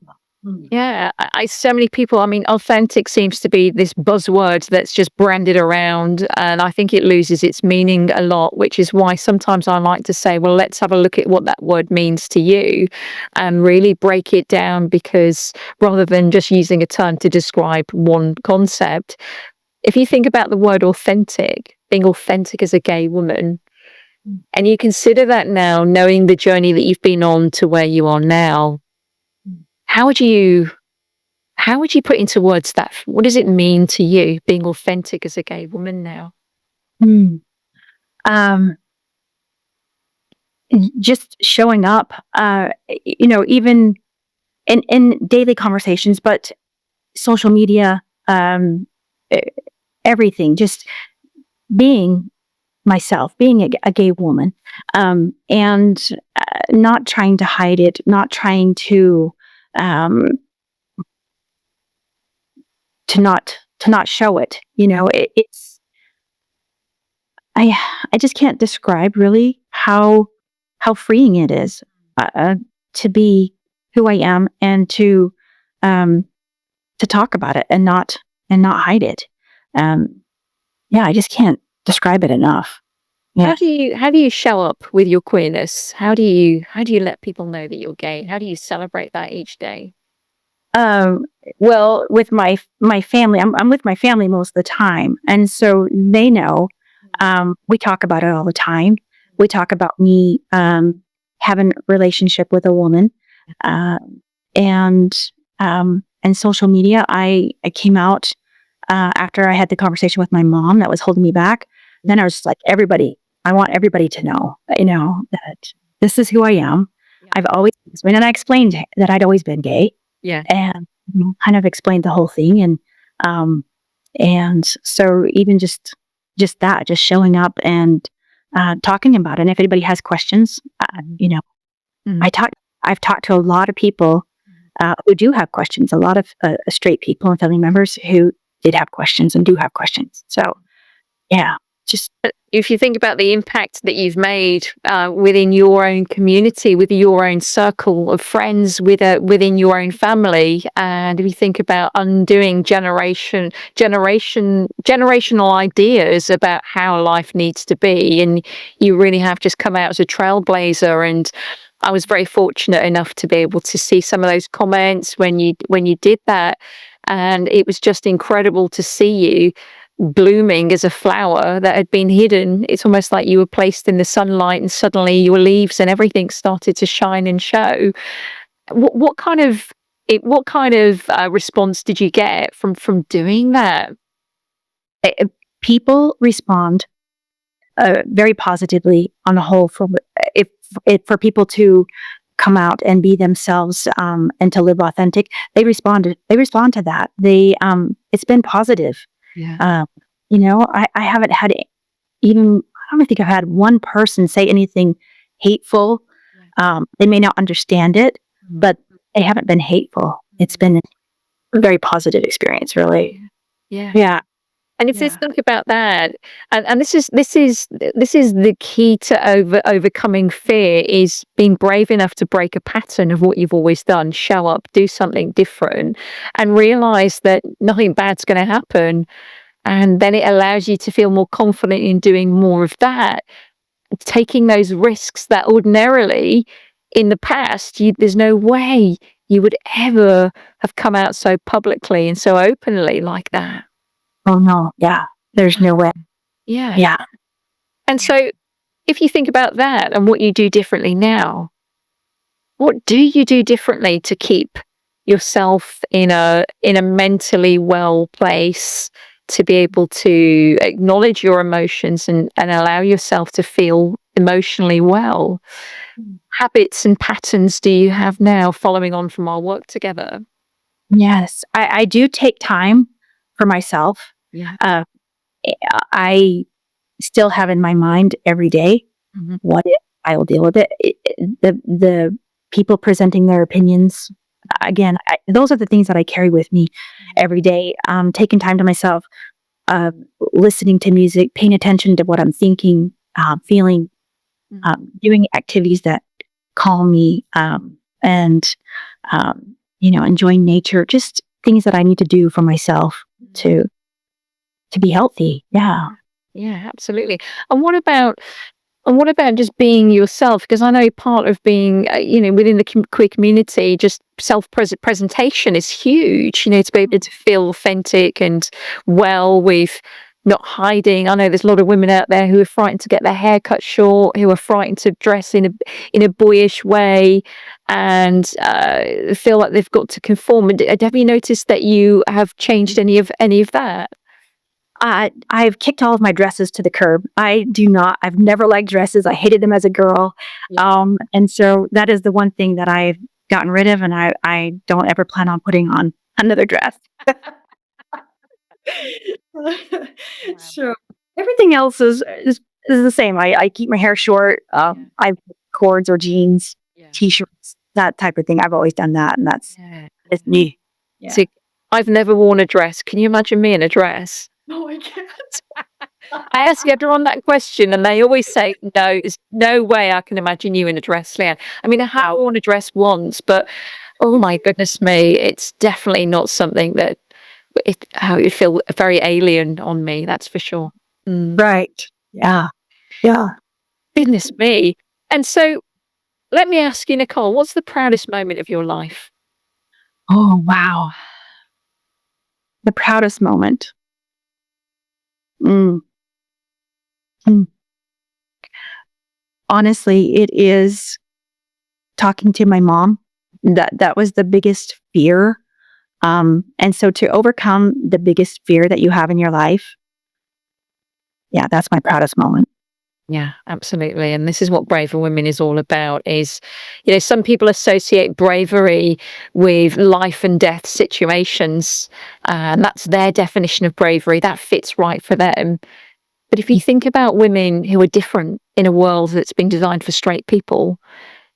Yeah, so many people, I mean, authentic seems to be this buzzword that's just branded around, and I think it loses its meaning a lot, which is why sometimes I like to say, well, let's have a look at what that word means to you and really break it down, because rather than just using a term to describe one concept, if you think about the word authentic, being authentic as a gay woman, and you consider that now, knowing the journey that you've been on to where you are now, how would you put into words that? What does it mean to you, being authentic as a gay woman now? Just showing up, even in daily conversations, but social media, everything, just being myself, being a gay woman, and not trying to hide it, not trying to not show it. It's I just can't describe really how freeing it is to be who I am, and to talk about it and not hide it. I just can't describe it enough. Yeah. How do you show up with your queerness? How do you let people know that you're gay? How do you celebrate that each day? Well, with my family, I'm with my family most of the time, and so they know. We talk about it all the time. We talk about me having a relationship with a woman, and social media. I came out after I had the conversation with my mom that was holding me back. Then I was just like, I want everybody to know, that this is who I am. Yeah. I've always been, and I explained that I'd always been gay. Yeah. And kind of explained the whole thing. And so even just that, just showing up and talking about it. And if anybody has questions, I've talked to a lot of people who do have questions, a lot of straight people and family members who did have questions and do have questions. So yeah, just if you think about the impact that you've made within your own community, with your own circle of friends, within your own family, and if you think about undoing generational ideas about how life needs to be, and you really have just come out as a trailblazer. And I was very fortunate enough to be able to see some of those comments when you did that, and it was just incredible to see you blooming as a flower that had been hidden. It's almost like you were placed in the sunlight and suddenly your leaves and everything started to shine and show. What kind of response did you get from doing that? People respond very positively on the whole. If for people to come out and be themselves and to live authentic, they respond to that. It's been positive. Yeah. I haven't had even, I don't think I've had one person say anything hateful. They may not understand it, but they haven't been hateful. It's been a very positive experience, really. Yeah. Yeah. And if you think about that, and this is the key to overcoming fear, is being brave enough to break a pattern of what you've always done, show up, do something different, and realize that nothing bad's going to happen. And then it allows you to feel more confident in doing more of that, taking those risks that ordinarily in the past, there's no way you would ever have come out so publicly and so openly like that. Oh no. Yeah. There's no way. Yeah. Yeah. And so if you think about that and what you do differently now, what do you do differently to keep yourself in a mentally well place, to be able to acknowledge your emotions and allow yourself to feel emotionally well? Habits and patterns do you have now following on from our work together? Yes. I do take time for myself. Yeah. I still have in my mind every day, what if I will deal with it. The people presenting their opinions, again, those are the things that I carry with me every day. Taking time to myself, listening to music, paying attention to what I'm thinking, feeling, doing activities that calm me, and enjoying nature, just things that I need to do for myself to be healthy. Yeah. Yeah, absolutely. And what about just being yourself? Because I know part of being, within the queer community, just presentation is huge. To be able to feel authentic and well with not hiding. I know there's a lot of women out there who are frightened to get their hair cut short, who are frightened to dress in a boyish way, and feel like they've got to conform. And have you noticed that you have changed any of that? I've kicked all of my dresses to the curb. I've never liked dresses. I hated them as a girl. Yeah. And so that is the one thing that I've gotten rid of, and I don't ever plan on putting on another dress. So everything else is the same. I keep my hair short. I have cords or jeans, t-shirts, that type of thing. I've always done that, and that's me. Yeah. So I've never worn a dress. Can you imagine me in a dress? No, I can't. I ask everyone that question, and they always say, "No, there's no way I can imagine you in a dress, Leanne." I mean, I have worn a dress once, but oh my goodness me, it's definitely not something that it would feel very alien on me. That's for sure. Right. Yeah. Yeah. Goodness me. And so, let me ask you, Nichole, what's the proudest moment of your life? Oh, wow. The proudest moment. Honestly, it is talking to my mom. That was the biggest fear. And so to overcome the biggest fear that you have in your life, yeah, that's my proudest moment. Yeah, absolutely. And this is what Braver Women is all about, is, some people associate bravery with life and death situations, and that's their definition of bravery. That fits right for them. But if you think about women who are different in a world that's been designed for straight people,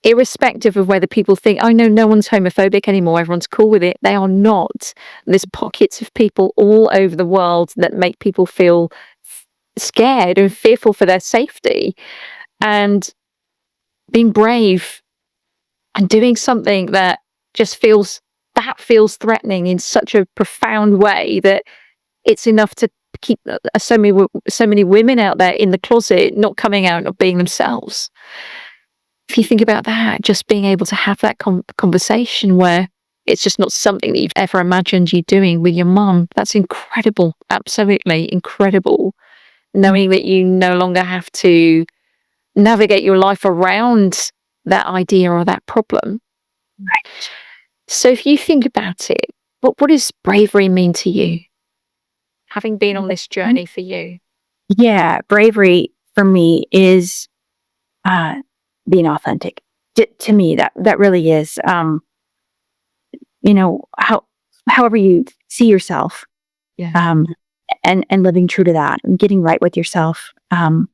irrespective of whether people think, oh no one's homophobic anymore, everyone's cool with it, they are not. There's pockets of people all over the world that make people feel scared and fearful for their safety, and being brave and doing something that just feels threatening in such a profound way that it's enough to keep so many women out there in the closet, not coming out, not being themselves. If you think about that, just being able to have that conversation where it's just not something that you've ever imagined you doing with your mum, that's incredible. Absolutely incredible. Knowing that you no longer have to navigate your life around that idea or that problem. Right. So if you think about it, what does bravery mean to you? Having been on this journey for you. Yeah, bravery for me is being authentic. To me, that really is. However you see yourself, Yeah. and living true to that, and getting right with yourself, and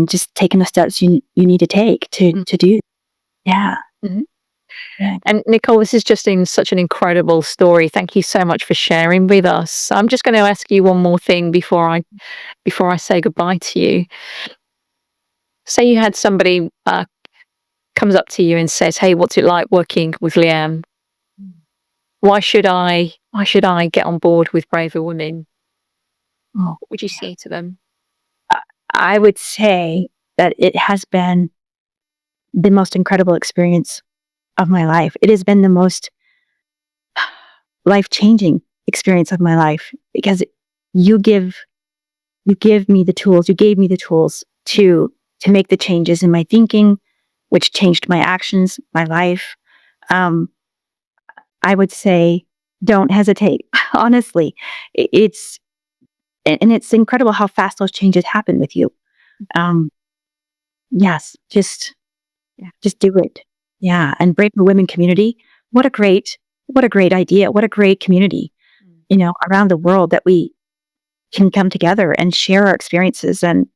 just taking the steps you need to take to do. Yeah. Mm-hmm. Yeah. And Nichole, this is just such an incredible story. Thank you so much for sharing with us. I'm just going to ask you one more thing before I say goodbye to you. Say you had somebody comes up to you and says, "Hey, what's it like working with Leanne? Why should I get on board with Braver Women?" What would you say to them? I would say that it has been the most incredible experience of my life. It has been the most life-changing experience of my life, because you gave me the tools. You gave me the tools to make the changes in my thinking, which changed my actions, my life. I would say, don't hesitate. Honestly, it's incredible how fast those changes happen with you. Yes, just do it. Yeah, and Braver Women community. What a great idea. What a great community. Around the world, that we can come together and share our experiences and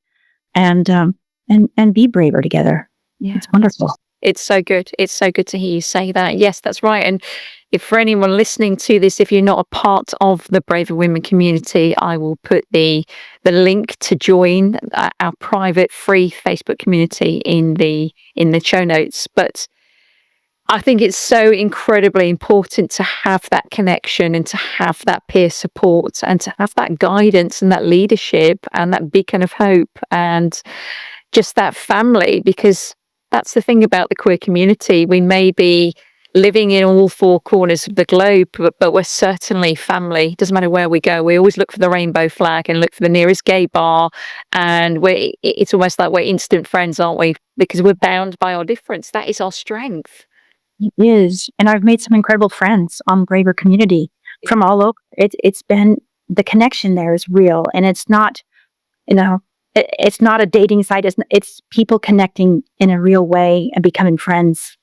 be braver together. Yeah. It's wonderful. It's so good. It's so good to hear you say that. Yes, that's right. And if for anyone listening to this, if you're not a part of the Braver Women community, I will put the link to join our private free Facebook community in the show notes. But I think it's so incredibly important to have that connection and to have that peer support and to have that guidance and that leadership and that beacon of hope and just that family, because that's the thing about the queer community. We may be living in all four corners of the globe, but we're certainly family. Doesn't matter where we go. We always look for the rainbow flag and look for the nearest gay bar. And it's almost like we're instant friends, aren't we? Because we're bound by our difference. That is our strength. It is. And I've made some incredible friends on Braver community from all over. It's been, the connection there is real. And it's not, it's not a dating site. It's people connecting in a real way and becoming friends.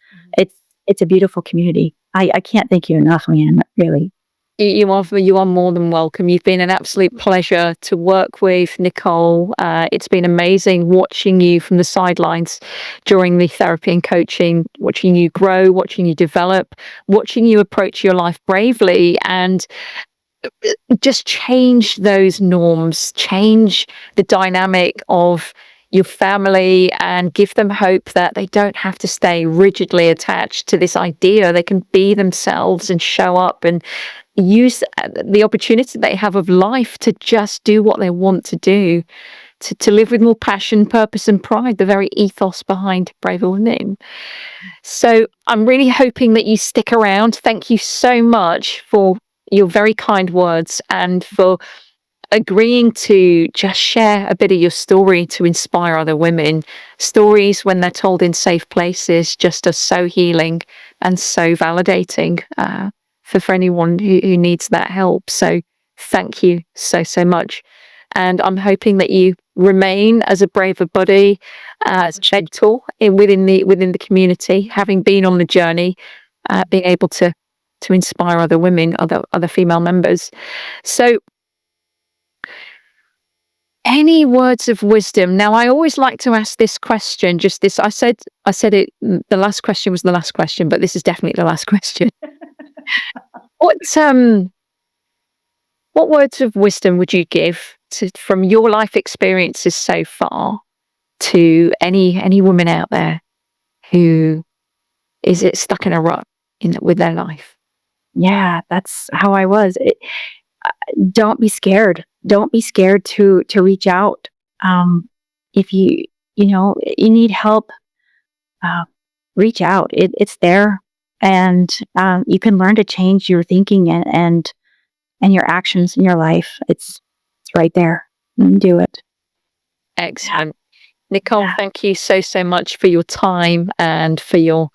It's a beautiful community. I can't thank you enough, Leanne, really. You are more than welcome. You've been an absolute pleasure to work with, Nichole. It's been amazing watching you from the sidelines during the therapy and coaching, watching you grow, watching you develop, watching you approach your life bravely and just change those norms, change the dynamic of your family and give them hope that they don't have to stay rigidly attached to this idea. They can be themselves and show up and use the opportunity they have of life to just do what they want to do, to live with more passion, purpose and pride, the very ethos behind Braver Women. So I'm really hoping that you stick around. Thank you so much for your very kind words and for agreeing to just share a bit of your story to inspire other women. Stories, when they're told in safe places, just are so healing and so validating for anyone who needs that help. So thank you so much. And I'm hoping that you remain as a braver body, as gentle within the community, having been on the journey, being able to inspire other women, other female members. So any words of wisdom? Now, I always like to ask this question, I said it, the last question was the last question, but this is definitely the last question. What words of wisdom would you give from your life experiences so far to any woman out there who is it stuck in a rut with their life? Yeah, that's how I was. Don't be scared. Don't be scared to reach out. If you need help, reach out. It's there, and you can learn to change your thinking and your actions in your life. It's right there. Do it. Excellent. Nichole, Yeah. thank you so much for your time and for your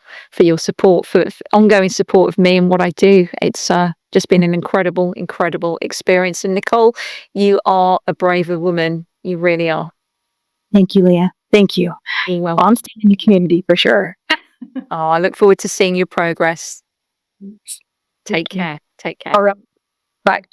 support, for ongoing support of me and what I do. It's just been an incredible experience. And Nichole, you are a braver woman. You really are. Thank you, Leah. Thank you. You're Well, welcome. I'm staying in the community for sure. Oh, I look forward to seeing your progress. Take Thank you. care. Take care. All right. Bye.